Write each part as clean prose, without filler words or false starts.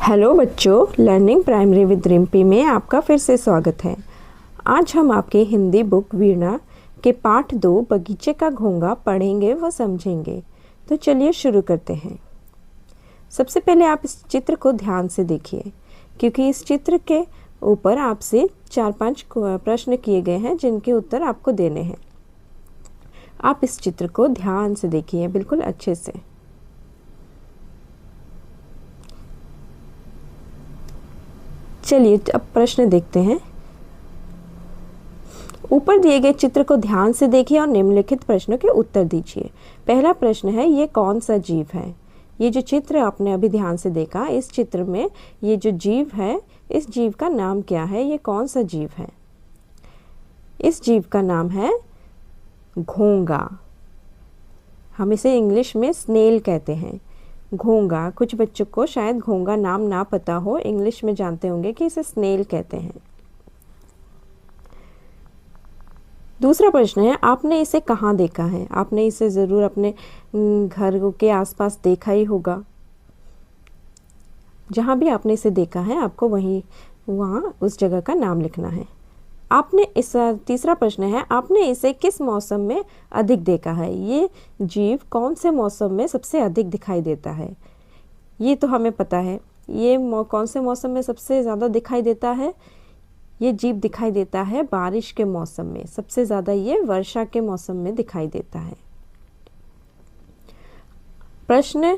Hello बच्चों, learning primary with Rimpy में आपका फिर से स्वागत है। आज हम आपकी हिंदी बुक वीणा के पाठ 2 बगीचे का घोंगा पढ़ेंगे व समझेंगे। तो चलिए शुरू करते हैं। सबसे पहले आप इस चित्र को ध्यान से देखिए, क्योंकि इस चित्र के ऊपर आपसे 4-5 प्रश्न किए गए हैं जिनके उत्तर आपको देने हैं। आप इस चित्र को ध्यान से देखिए, बिल्कुल अच्छे से। चलिए अब प्रश्न देखते हैं। ऊपर दिए गए चित्र को ध्यान से देखिए और निम्नलिखित प्रश्नों के उत्तर दीजिए। पहला प्रश्न है, ये कौन सा जीव है? ये जो चित्र आपने अभी ध्यान से देखा, इस चित्र में ये जो जीव है, इस जीव का नाम क्या है? ये कौन सा जीव है? इस जीव का नाम है घोंगा। हम इसे इंग्लिश में स्नेल कहते हैं। घोंगा, कुछ बच्चों को शायद घोंगा नाम ना पता हो, इंग्लिश में जानते होंगे कि इसे स्नेल कहते हैं। दूसरा प्रश्न है, आपने इसे कहाँ देखा है? आपने इसे ज़रूर अपने घर के आसपास देखा ही होगा। जहाँ भी आपने इसे देखा है, आपको वहाँ उस जगह का नाम लिखना है। तीसरा प्रश्न है, आपने इसे किस मौसम में अधिक देखा है? ये जीव कौन से मौसम में सबसे अधिक दिखाई देता है? ये तो हमें पता है। ये कौन से मौसम में सबसे ज़्यादा दिखाई देता है? ये जीव दिखाई देता है बारिश के मौसम में। सबसे ज़्यादा ये वर्षा के मौसम में दिखाई देता है। प्रश्न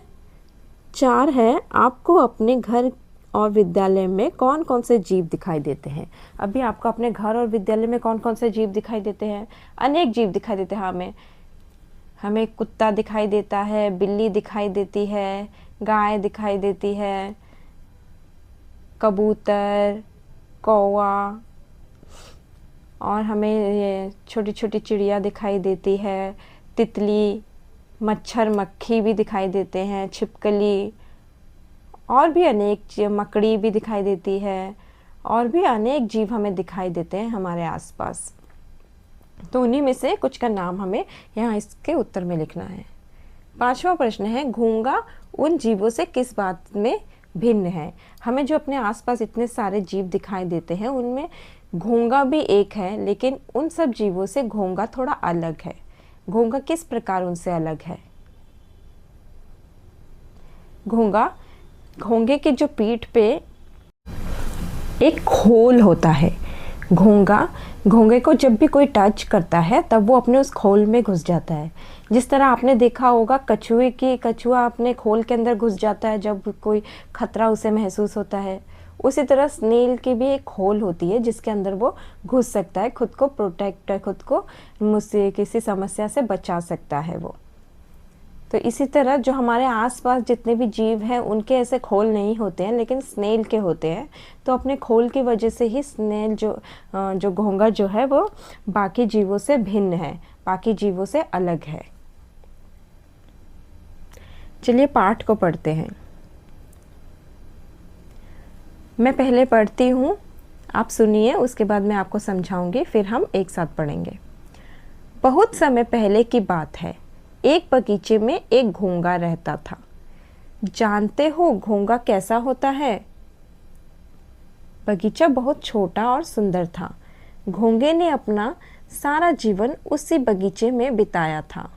4 है, आपको अपने घर और विद्यालय में कौन कौन से जीव दिखाई देते हैं? अभी आपको अपने घर और विद्यालय में कौन कौन से जीव दिखाई देते हैं? अनेक जीव दिखाई देते हैं। हमें कुत्ता दिखाई देता है, बिल्ली दिखाई देती है, गाय दिखाई देती है, कबूतर, कौवा, और हमें ये छोटी छोटी चिड़िया दिखाई देती है, तितली, मच्छर मक्खी भी दिखाई देते हैं, छिपकली, और भी अनेक मकड़ी भी दिखाई देती है, और भी अनेक जीव हमें दिखाई देते हैं हमारे आसपास। तो उन्हीं में से कुछ का नाम हमें यहाँ इसके उत्तर में लिखना है। 5वां प्रश्न है, घोंगा उन जीवों से किस बात में भिन्न है? हमें जो अपने आसपास इतने सारे जीव दिखाई देते हैं, उनमें घोंगा भी एक है, लेकिन उन सब जीवों से घोंगा थोड़ा अलग है। घोंगा किस प्रकार उनसे अलग है? घोंगे के जो पीठ पे एक खोल होता है। घोंगे को जब भी कोई टच करता है, तब वो अपने उस खोल में घुस जाता है। जिस तरह आपने देखा होगा कछुआ अपने खोल के अंदर घुस जाता है जब कोई खतरा उसे महसूस होता है। उसी तरह स्नेल की भी एक खोल होती है जिसके अंदर वो घुस सकता है, खुद को मुझसे किसी समस्या से बचा सकता है वो। तो इसी तरह जो हमारे आसपास जितने भी जीव हैं, उनके ऐसे खोल नहीं होते हैं, लेकिन स्नेल के होते हैं। तो अपने खोल की वजह से ही स्नेल जो घोंगा जो है, वो बाकी जीवों से भिन्न है, बाकी जीवों से अलग है। चलिए पाठ को पढ़ते हैं। मैं पहले पढ़ती हूँ, आप सुनिए, उसके बाद मैं आपको समझाऊंगी, फिर हम एक साथ पढ़ेंगे। बहुत समय पहले की बात है, एक बगीचे में एक घोंगा रहता था। जानते हो घोंगा कैसा होता है? बगीचा बहुत छोटा और सुंदर था। घोंगे ने अपना सारा जीवन उसी बगीचे में बिताया था।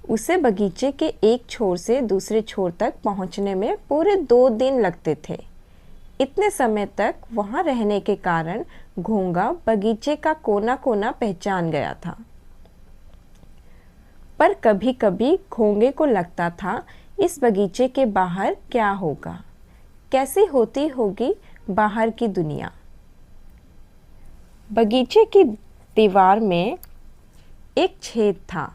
उसे बगीचे के एक छोर से दूसरे छोर तक पहुंचने में पूरे 2 दिन लगते थे। इतने समय तक वहां रहने के कारण घोंगा बगीचे का कोना कोना पहचान गया था। पर कभी कभी घोंगे को लगता था, इस बगीचे के बाहर क्या होगा, कैसी होती होगी बाहर की दुनिया। बगीचे की दीवार में एक छेद था।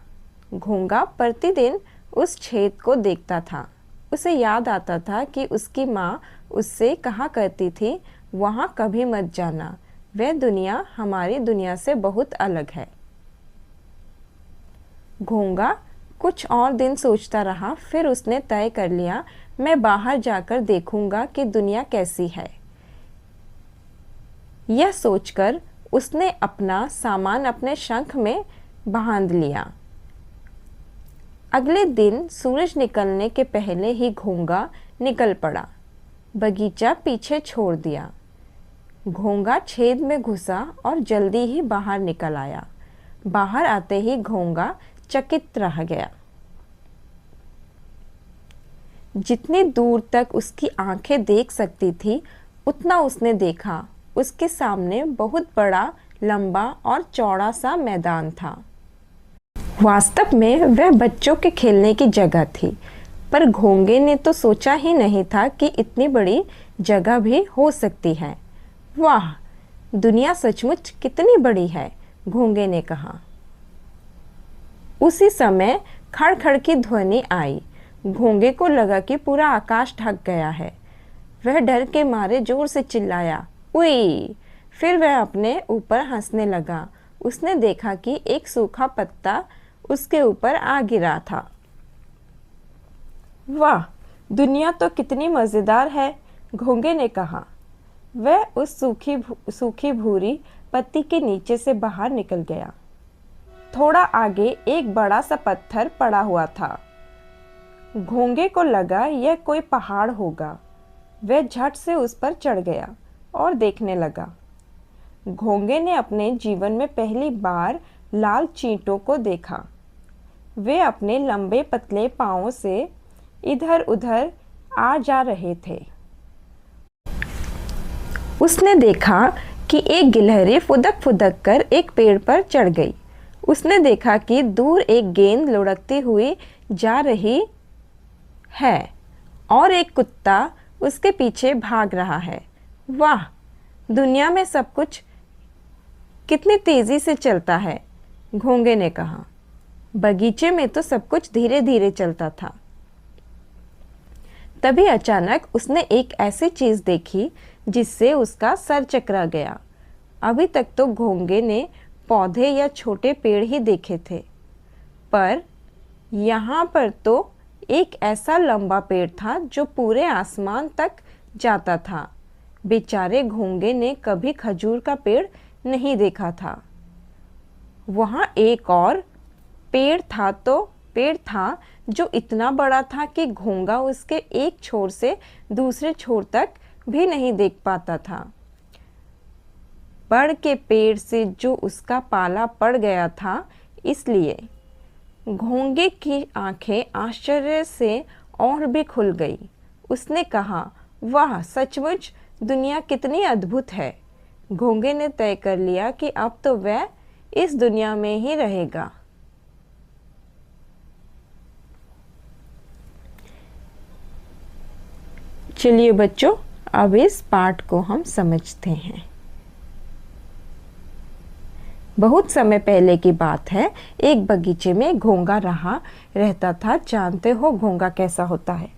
घोंगा प्रतिदिन उस छेद को देखता था। उसे याद आता था कि उसकी माँ उससे कहा करती थी, वहाँ कभी मत जाना, वह दुनिया हमारी दुनिया से बहुत अलग है। घोंगा कुछ और दिन सोचता रहा, फिर उसने तय कर लिया, मैं बाहर जाकर देखूंगा कि दुनिया कैसी है। यह सोचकर उसने अपना सामान अपने शंख में बांध लिया। अगले दिन सूरज निकलने के पहले ही घोंगा निकल पड़ा। बगीचा पीछे छोड़ दिया। घोंगा छेद में घुसा और जल्दी ही बाहर निकल आया। बाहर आते ही घोंगा चकित रह गया। जितनी दूर तक उसकी आंखें देख सकती थी उतना उसने देखा। उसके सामने बहुत बड़ा, लंबा और चौड़ा सा मैदान था। वास्तव में वह बच्चों के खेलने की जगह थी, पर घोंगे ने तो सोचा ही नहीं था कि इतनी बड़ी जगह भी हो सकती है। वाह, दुनिया सचमुच कितनी बड़ी है, घोंगे ने कहा। उसी समय खड़-खड़ की ध्वनि आई। घोंगे को लगा कि पूरा आकाश ढक गया है। वह डर के मारे जोर से चिल्लाया, उई! फिर वह अपने ऊपर हंसने लगा। उसने देखा कि एक सूखा पत्ता उसके ऊपर आ गिरा था। वाह, दुनिया तो कितनी मज़ेदार है, घोंगे ने कहा। वह उस सूखी भूरी पत्ती के नीचे से बाहर निकल गया। थोड़ा आगे एक बड़ा सा पत्थर पड़ा हुआ था। घोंगे को लगा यह कोई पहाड़ होगा। वह झट से उस पर चढ़ गया और देखने लगा। घोंगे ने अपने जीवन में पहली बार लाल चींटों को देखा। वे अपने लंबे पतले पांवों से इधर उधर आ जा रहे थे। उसने देखा कि एक गिलहरी फुदक फुदक कर एक पेड़ पर चढ़ गई। उसने देखा कि दूर एक गेंद लुढ़कती हुई जा रही है और एक कुत्ता उसके पीछे भाग रहा है। वाह, दुनिया में सब कुछ कितनी तेजी से चलता है, घोंगे ने कहा। बगीचे में तो सब कुछ धीरे धीरे चलता था। तभी अचानक उसने एक ऐसी चीज देखी जिससे उसका सर चकरा गया। अभी तक तो घोंगे ने पौधे या छोटे पेड़ ही देखे थे, पर यहाँ पर तो एक ऐसा लंबा पेड़ था जो पूरे आसमान तक जाता था। बेचारे घोंगे ने कभी खजूर का पेड़ नहीं देखा था। वहाँ एक और पेड़ था जो इतना बड़ा था कि घोंगा उसके एक छोर से दूसरे छोर तक भी नहीं देख पाता था। बड़ के पेड़ से जो उसका पाला पड़ गया था, इसलिए घोंगे की आंखें आश्चर्य से और भी खुल गई। उसने कहा, वाह, सचमुच दुनिया कितनी अद्भुत है। घोंगे ने तय कर लिया कि अब तो वह इस दुनिया में ही रहेगा। चलिए बच्चों, अब इस पाठ को हम समझते हैं। बहुत समय पहले की बात है। एक बगीचे में घोंगा रहता था। जानते हो घोंगा कैसा होता है?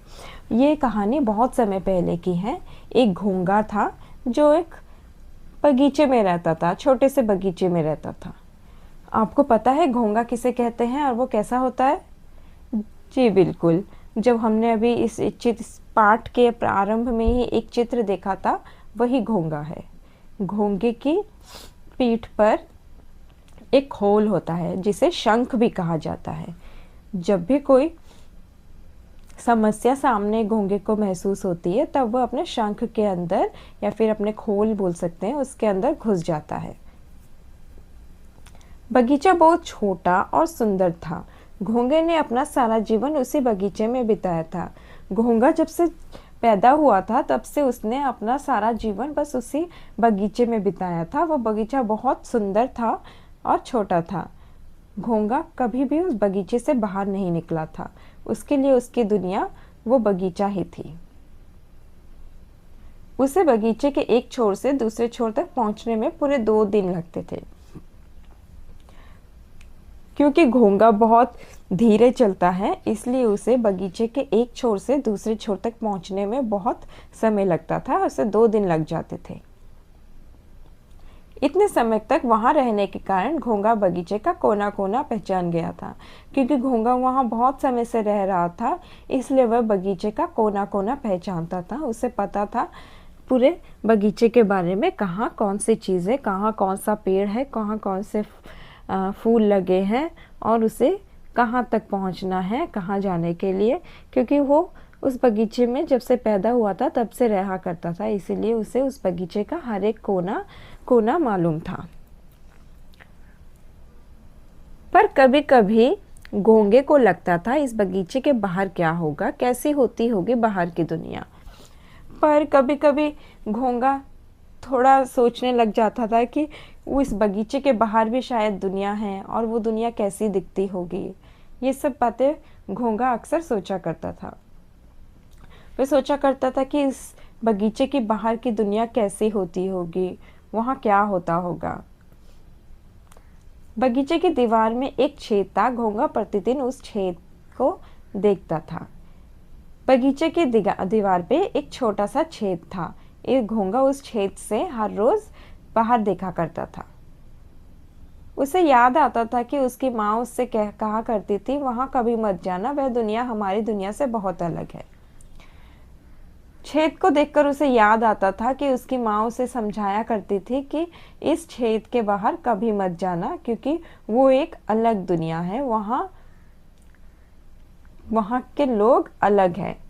ये कहानी बहुत समय पहले की है। एक घोंगा था जो एक बगीचे में रहता था, छोटे से बगीचे में रहता था। आपको पता है घोंगा किसे कहते हैं और वो कैसा होता है? जी बिल्कुल, जब हमने अभी इस पाठ के प्रारंभ में ही एक चित्र देखा था, वही घोंगा है। घोंगे की पीठ पर एक खोल होता है जिसे शंख भी कहा जाता है। जब भी कोई समस्या सामने घोंगे को महसूस होती है, तब वह अपने शंख के अंदर या फिर अपने खोल बोल सकते हैं, उसके अंदर घुस जाता है। बगीचा बहुत छोटा और सुंदर था। घोंगे ने अपना सारा जीवन उसी बगीचे में बिताया था। घोंगा जब से पैदा हुआ था तब से उसने अपना सारा जीवन बस उसी बगीचे में बिताया था। वो बगीचा बहुत सुंदर था और छोटा था। घोंगा कभी भी उस बगीचे से बाहर नहीं निकला था। उसके लिए उसकी दुनिया वो बगीचा ही थी। उसे बगीचे के एक छोर से दूसरे छोर तक पहुंचने में पूरे 2 दिन लगते थे। क्योंकि घोंगा बहुत धीरे चलता है, इसलिए उसे बगीचे के एक छोर से दूसरे छोर तक पहुंचने में बहुत समय लगता था। उसे 2 दिन लग जाते थे। इतने समय तक वहां रहने के कारण घोंगा बगीचे का कोना कोना पहचान गया था। क्योंकि घोंगा वहां बहुत समय से रह रहा था, इसलिए वह बगीचे का कोना कोना पहचानता था। उसे पता था पूरे बगीचे के बारे में, कहाँ कौन सी चीज़ें, कहाँ कौन सा पेड़ है, कहाँ कौन से फूल लगे हैं और उसे कहाँ तक पहुँचना है, कहाँ जाने के लिए। क्योंकि वो उस बगीचे में जब से पैदा हुआ था तब से रहा करता था, इसीलिए उसे उस बगीचे का हर एक कोना कोना मालूम था। पर कभी कभी घोंगे को लगता था इस बगीचे के बाहर क्या होगा, कैसी होती होगी बाहर की दुनिया। पर कभी कभी घोंगा थोड़ा सोचने लग जाता था कि वो इस बगीचे के बाहर भी शायद दुनिया है और वो दुनिया कैसी दिखती होगी। ये सब बातें घोंगा अक्सर सोचा करता था। वह सोचा करता था कि इस बगीचे के बाहर की दुनिया कैसी होती होगी, वहाँ क्या होता होगा। बगीचे की दीवार में एक छेद था। घोंगा प्रतिदिन उस छेद को देखता था। बगीचे की दीवार पे एक छोटा सा छेद था। एक घोंगा उस छेद से हर रोज बाहर देखा करता था। उसे याद आता था कि उसकी माँ उससे कहा करती थी, वहां कभी मत जाना, वह दुनिया हमारी दुनिया से बहुत अलग है। छेद को देखकर उसे याद आता था कि उसकी माँ उसे समझाया करती थी कि इस छेद के बाहर कभी मत जाना, क्योंकि वो एक अलग दुनिया है, वहाँ के लोग अलग हैं,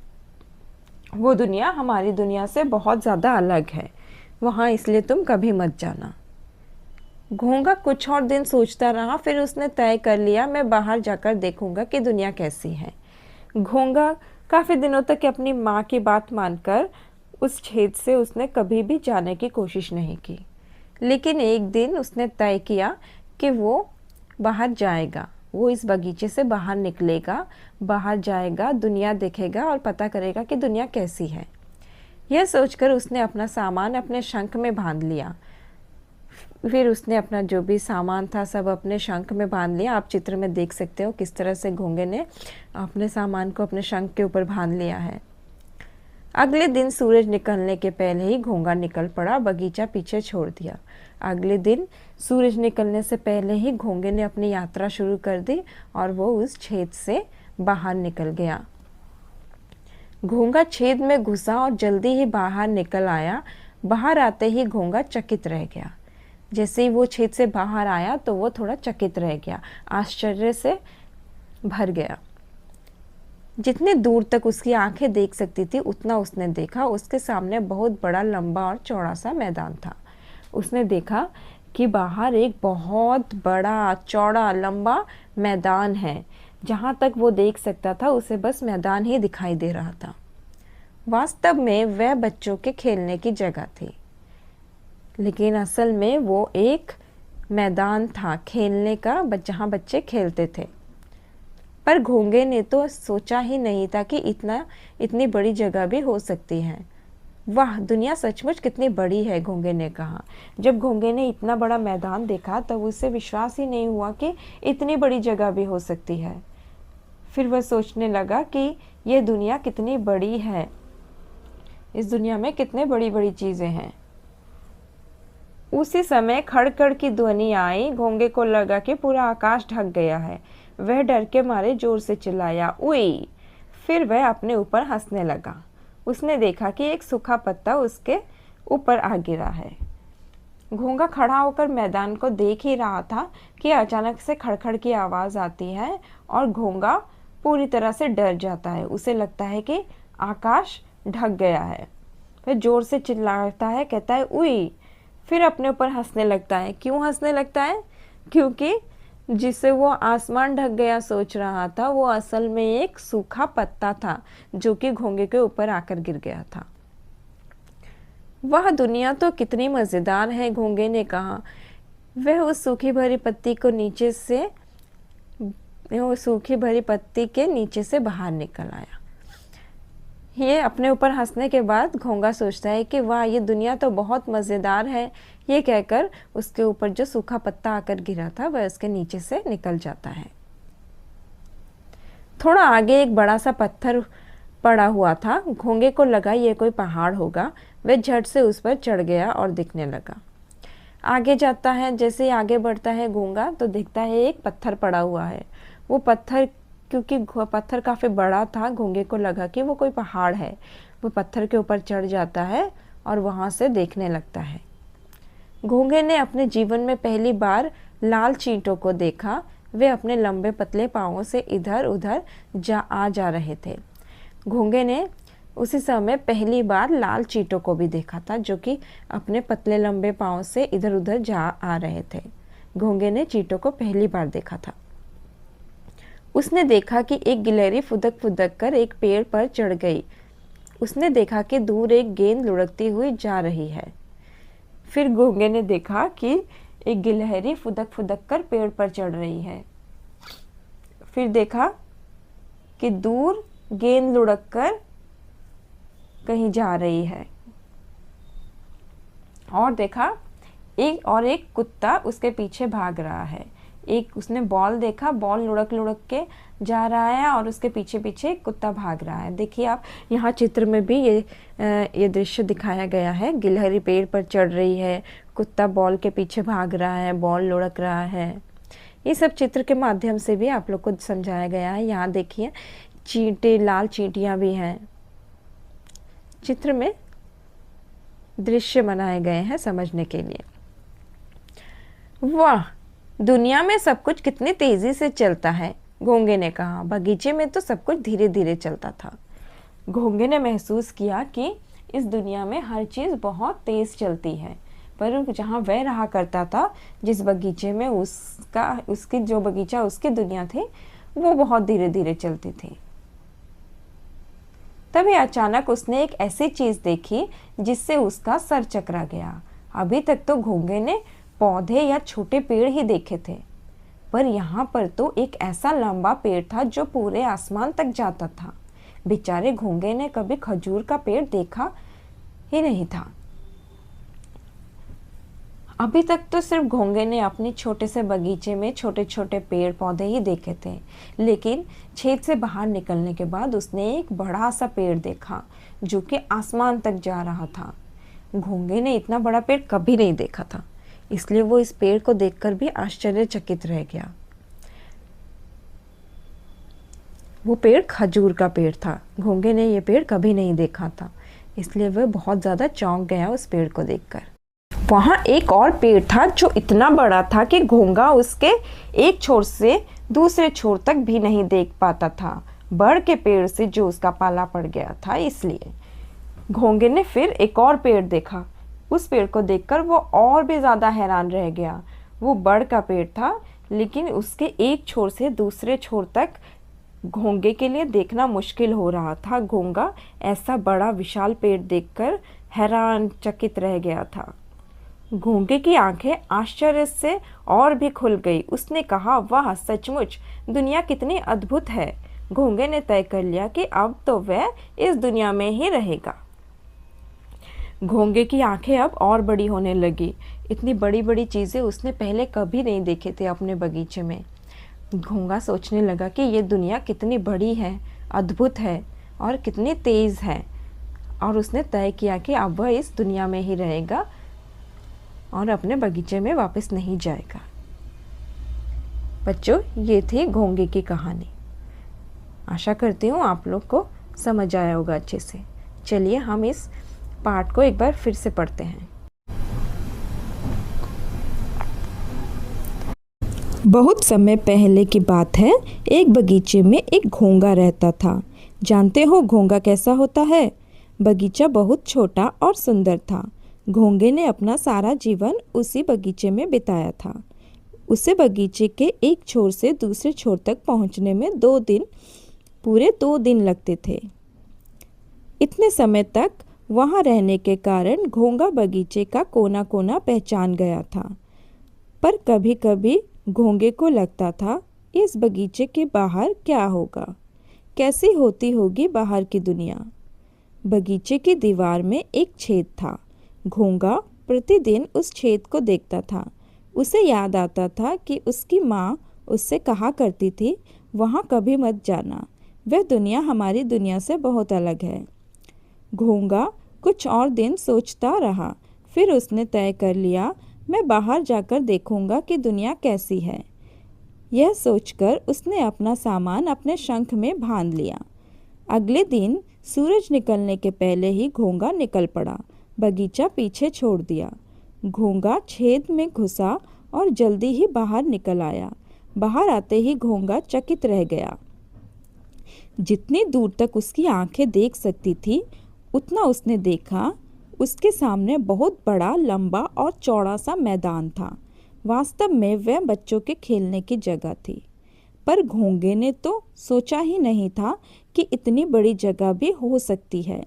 वो दुनिया हमारी दुनिया से बहुत ज़्यादा अलग है वहाँ, इसलिए तुम कभी मत जाना। घोंगा कुछ और दिन सोचता रहा, फिर उसने तय कर लिया, मैं बाहर जाकर देखूंगा कि दुनिया कैसी है। घोंगा काफ़ी दिनों तक अपनी माँ की बात मानकर उस छेद से उसने कभी भी जाने की कोशिश नहीं की। लेकिन एक दिन उसने तय किया कि वो बाहर जाएगा, वो इस बगीचे से बाहर निकलेगा, बाहर जाएगा, दुनिया देखेगा और पता करेगा कि दुनिया कैसी है। यह सोचकर उसने अपना सामान अपने शंख में बांध लिया। फिर उसने अपना जो भी सामान था सब अपने शंख में बांध लिया। आप चित्र में देख सकते हो किस तरह से घोंगे ने अपने सामान को अपने शंख के ऊपर बांध लिया है। अगले दिन सूरज निकलने के पहले ही घोंगा निकल पड़ा, बगीचा पीछे छोड़ दिया। अगले दिन सूरज निकलने से पहले ही घोंगे ने अपनी यात्रा शुरू कर दी और वो उस छेद से बाहर निकल गया। घोंगा छेद में घुसा और जल्दी ही बाहर निकल आया। बाहर आते ही घोंगा चकित रह गया। जैसे ही वो छेद से बाहर आया तो वो थोड़ा चकित रह गया, आश्चर्य से भर गया। जितने दूर तक उसकी आंखें देख सकती थी उतना उसने देखा। उसके सामने बहुत बड़ा, लंबा और चौड़ा सा मैदान था। उसने देखा कि बाहर एक बहुत बड़ा, चौड़ा, लंबा मैदान है। जहाँ तक वो देख सकता था उसे बस मैदान ही दिखाई दे रहा था। वास्तव में वह बच्चों के खेलने की जगह थी, लेकिन असल में वो एक मैदान था खेलने का, जहाँ बच्चे खेलते थे। पर घोंगे ने तो सोचा ही नहीं था कि इतनी बड़ी जगह भी हो सकती है। वाह, दुनिया सचमुच कितनी बड़ी है, घोंगे ने कहा। जब घोंगे ने इतना बड़ा मैदान देखा तब उसे विश्वास ही नहीं हुआ कि इतनी बड़ी जगह भी हो सकती है। फिर वह सोचने लगा कि यह दुनिया कितनी बड़ी है, इस दुनिया में कितने बड़ी बड़ी चीज़ें हैं। उसी समय खड़खड़ की ध्वनि आई। घोंगे को लगा कि पूरा आकाश ढक गया है। वह डर के मारे जोर से चिल्लाया, उई। फिर वह अपने ऊपर हंसने लगा। उसने देखा कि एक सूखा पत्ता उसके ऊपर आ गिरा है। घोंगा खड़ा होकर मैदान को देख ही रहा था कि अचानक से खड़खड़ की आवाज़ आती है और घोंगा पूरी तरह से डर जाता है। उसे लगता है कि आकाश ढक गया है। वह जोर से चिल्लाता है, कहता है, उई। फिर अपने ऊपर हंसने लगता है। क्यों हंसने लगता है? क्योंकि जिसे वो आसमान ढक गया सोच रहा था वो असल में एक सूखा पत्ता था जो कि घोंगे के ऊपर आकर गिर गया था। वह दुनिया तो कितनी मज़ेदार है, घोंगे ने कहा। वह उस सूखी भरी पत्ती के नीचे से बाहर निकल आया। ये अपने ऊपर हंसने के बाद घोंगा सोचता है कि वाह, ये दुनिया तो बहुत मज़ेदार है। ये कहकर उसके ऊपर जो सूखा पत्ता आकर गिरा था वह उसके नीचे से निकल जाता है। थोड़ा आगे एक बड़ा सा पत्थर पड़ा हुआ था। घोंगे को लगा ये कोई पहाड़ होगा। वह झट से उस पर चढ़ गया और दिखने लगा। आगे जाता है, जैसे आगे बढ़ता है घोंगा तो दिखता है एक पत्थर पड़ा हुआ है। वो पत्थर, क्योंकि पत्थर काफ़ी बड़ा था, घोंगे को लगा कि वो कोई पहाड़ है। वो पत्थर के ऊपर चढ़ जाता है और वहाँ से देखने लगता है। घोंगे ने अपने जीवन में पहली बार लाल चींटों को देखा। वे अपने लंबे पतले पाँवों से इधर उधर जा रहे थे। घोंगे ने उसी समय पहली बार लाल चींटों को भी देखा था, जो कि अपने पतले लंबे पाँव से इधर उधर जा आ रहे थे। घोंगे ने चींटों को पहली बार देखा था। उसने देखा कि एक गिलहरी फुदक फुदक कर एक पेड़ पर चढ़ गई। उसने देखा कि दूर एक गेंद लुढ़कती हुई जा रही है। फिर घोंगे ने देखा कि एक गिलहरी फुदक फुदक कर पेड़ पर चढ़ रही है। फिर देखा कि दूर गेंद लुढ़क कर कहीं जा रही है। और देखा एक कुत्ता उसके पीछे भाग रहा है। एक उसने बॉल देखा, बॉल लुढ़क लुढ़क के जा रहा है और उसके पीछे पीछे एक कुत्ता भाग रहा है। देखिए आप, यहाँ चित्र में भी ये दृश्य दिखाया गया है। गिलहरी पेड़ पर चढ़ रही है, कुत्ता बॉल के पीछे भाग रहा है, बॉल लुढ़क रहा है। ये सब चित्र के माध्यम से भी आप लोग को समझाया गया है। यहाँ देखिए चींटे, लाल चींटियाँ भी हैं। चित्र में दृश्य बनाए गए हैं समझने के लिए। वाह, दुनिया में सब कुछ कितनी तेजी से चलता है, घोंगे ने कहा। बगीचे में तो सब कुछ धीरे धीरे चलता था। घोंगे ने महसूस किया कि इस दुनिया में हर चीज़ बहुत तेज चलती है, पर जहाँ वह रहा करता था, जिस बगीचे में उसकी जो बगीचा उसकी दुनिया थी, वो बहुत धीरे धीरे चलती थी। तभी अचानक उसने एक ऐसी चीज देखी जिससे उसका सर चकरा गया। अभी तक तो घोंगे ने पौधे या छोटे पेड़ ही देखे थे, पर यहाँ पर तो एक ऐसा लंबा पेड़ था जो पूरे आसमान तक जाता था। बेचारे घोंगे ने कभी खजूर का पेड़ देखा ही नहीं था। अभी तक तो सिर्फ घोंगे ने अपने छोटे से बगीचे में छोटे छोटे पेड़ पौधे ही देखे थे, लेकिन छेद से बाहर निकलने के बाद उसने एक बड़ा सा पेड़ देखा जो कि आसमान तक जा रहा था। घोंगे ने इतना बड़ा पेड़ कभी नहीं देखा था, इसलिए वो इस पेड़ को देखकर भी आश्चर्यचकित रह गया। वो पेड़ खजूर का पेड़ था। घोंगे ने ये पेड़ कभी नहीं देखा था, इसलिए वह बहुत ज़्यादा चौंक गया उस पेड़ को देखकर। वहाँ एक और पेड़ था जो इतना बड़ा था कि घोंगा उसके एक छोर से दूसरे छोर तक भी नहीं देख पाता था, बड़ के पेड़ से जो उसका पाला पड़ गया था। इसलिए घोंगे ने फिर एक और पेड़ देखा। उस पेड़ को देखकर वो और भी ज़्यादा हैरान रह गया। वो बड़ का पेड़ था, लेकिन उसके एक छोर से दूसरे छोर तक घोंगे के लिए देखना मुश्किल हो रहा था। घोंगा ऐसा बड़ा विशाल पेड़ देखकर हैरान चकित रह गया था। घोंगे की आंखें आश्चर्य से और भी खुल गई। उसने कहा, वाह, सचमुच दुनिया कितनी अद्भुत है। घोंगे ने तय कर लिया कि अब तो वह इस दुनिया में ही रहेगा। घोंगे की आंखें अब और बड़ी होने लगी। इतनी बड़ी बड़ी चीज़ें उसने पहले कभी नहीं देखे थे अपने बगीचे में। घोंगा सोचने लगा कि ये दुनिया कितनी बड़ी है, अद्भुत है और कितनी तेज़ है, और उसने तय किया कि अब वह इस दुनिया में ही रहेगा और अपने बगीचे में वापस नहीं जाएगा। बच्चों, ये थी घोंगे की कहानी। आशा करती हूँ आप लोग को समझ आया होगा अच्छे से। चलिए हम इस पाठ को एक बार फिर से पढ़ते हैं। बहुत समय पहले की बात है। एक बगीचे में एक घोंगा रहता था। जानते हो घोंगा कैसा होता है? बगीचा बहुत छोटा और सुंदर था। घोंगे ने अपना सारा जीवन उसी बगीचे में बिताया था। उसे बगीचे के एक छोर से दूसरे छोर तक पहुंचने में पूरे 2 दिन लगते थे। इतने समय तक वहां रहने के कारण घोंगा बगीचे का कोना कोना पहचान गया था। पर कभी कभी घोंगे को लगता था, इस बगीचे के बाहर क्या होगा, कैसी होती होगी बाहर की दुनिया। बगीचे की दीवार में एक छेद था। घोंगा प्रतिदिन उस छेद को देखता था। उसे याद आता था कि उसकी माँ उससे कहा करती थी, वहाँ कभी मत जाना, वह दुनिया हमारी दुनिया से बहुत अलग है। घोंगा कुछ और दिन सोचता रहा। फिर उसने तय कर लिया, मैं बाहर जाकर देखूंगा कि दुनिया कैसी है। यह सोचकर उसने अपना सामान अपने शंख में बांध लिया। अगले दिन सूरज निकलने के पहले ही घोंगा निकल पड़ा। बगीचा पीछे छोड़ दिया। घोंगा छेद में घुसा और जल्दी ही बाहर निकल आया। बाहर आते ही घोंगा चकित रह गया। जितनी दूर तक उसकी आंखें देख सकती थी उतना उसने देखा। उसके सामने बहुत बड़ा, लंबा और चौड़ा सा मैदान था। वास्तव में वह बच्चों के खेलने की जगह थी। पर घोंगे ने तो सोचा ही नहीं था कि इतनी बड़ी जगह भी हो सकती है।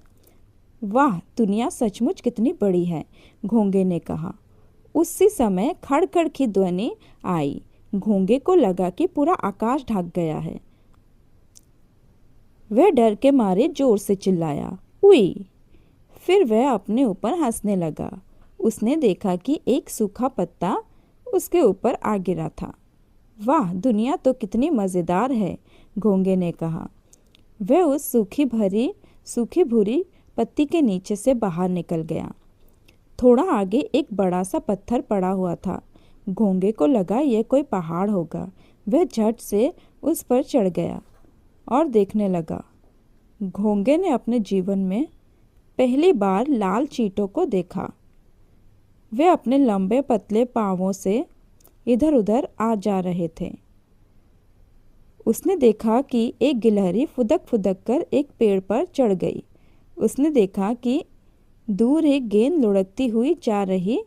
वाह, दुनिया सचमुच कितनी बड़ी है, घोंगे ने कहा। उसी समय खड़-खड़ की ध्वनि आई। घोंगे को लगा कि पूरा आकाश ढक गया है। वह डर के मारे जोर से चिल्लाया, उई! फिर वह अपने ऊपर हंसने लगा। उसने देखा कि एक सूखा पत्ता उसके ऊपर आ गिरा था। वाह, दुनिया तो कितनी मज़ेदार है, घोंगे ने कहा। वह उस सूखी भूरी पत्ती के नीचे से बाहर निकल गया। थोड़ा आगे एक बड़ा सा पत्थर पड़ा हुआ था। घोंगे को लगा यह कोई पहाड़ होगा। वह झट से उस पर चढ़ गया और देखने लगा। घोंगे ने अपने जीवन में पहली बार लाल चींटों को देखा। वे अपने लंबे पतले पांवों से इधर उधर आ जा रहे थे। उसने देखा कि एक गिलहरी फुदक फुदक कर एक पेड़ पर चढ़ गई। उसने देखा कि दूर एक गेंद लुढ़कती हुई जा रही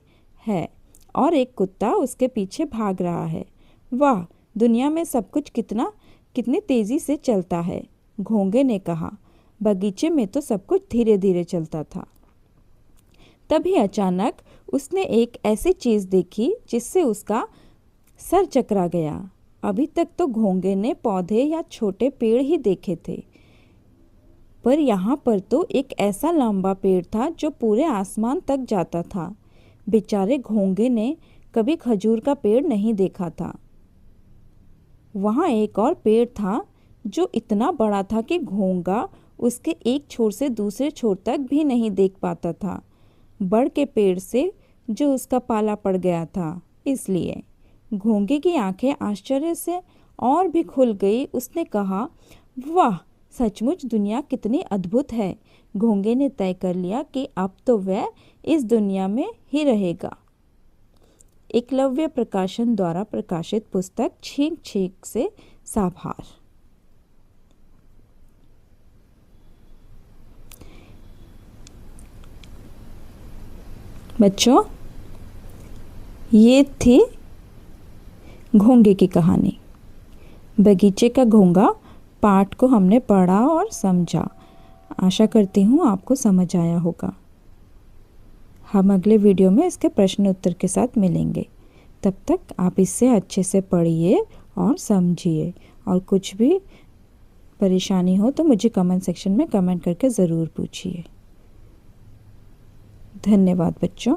है और एक कुत्ता उसके पीछे भाग रहा है। वाह, दुनिया में सब कुछ कितनी तेज़ी से चलता है, घोंगे ने कहा। बगीचे में तो सब कुछ धीरे धीरे चलता था। तभी अचानक उसने एक ऐसी चीज़ देखी जिससे उसका सर चकरा गया। अभी तक तो घोंगे ने पौधे या छोटे पेड़ ही देखे थे, पर यहाँ पर तो एक ऐसा लंबा पेड़ था जो पूरे आसमान तक जाता था। बेचारे घोंगे ने कभी खजूर का पेड़ नहीं देखा था। वहाँ एक और पेड़ था जो इतना बड़ा था कि घोंगा उसके एक छोर से दूसरे छोर तक भी नहीं देख पाता था। बड़ के पेड़ से जो उसका पाला पड़ गया था, इसलिए घोंगे की आंखें आश्चर्य से और भी खुल गई। उसने कहा, वाह, सचमुच दुनिया कितनी अद्भुत है। घोंगे ने तय कर लिया कि अब तो वह इस दुनिया में ही रहेगा। एकलव्य प्रकाशन द्वारा प्रकाशित पुस्तक छींक छींक से साभार। बच्चों, ये थी घोंगे की कहानी। बगीचे का घोंगा पाठ को हमने पढ़ा और समझा। आशा करती हूँ आपको समझ आया होगा। हम अगले वीडियो में इसके प्रश्न उत्तर के साथ मिलेंगे। तब तक आप इससे अच्छे से पढ़िए और समझिए, और कुछ भी परेशानी हो तो मुझे कमेंट सेक्शन में कमेंट करके ज़रूर पूछिए। धन्यवाद बच्चों।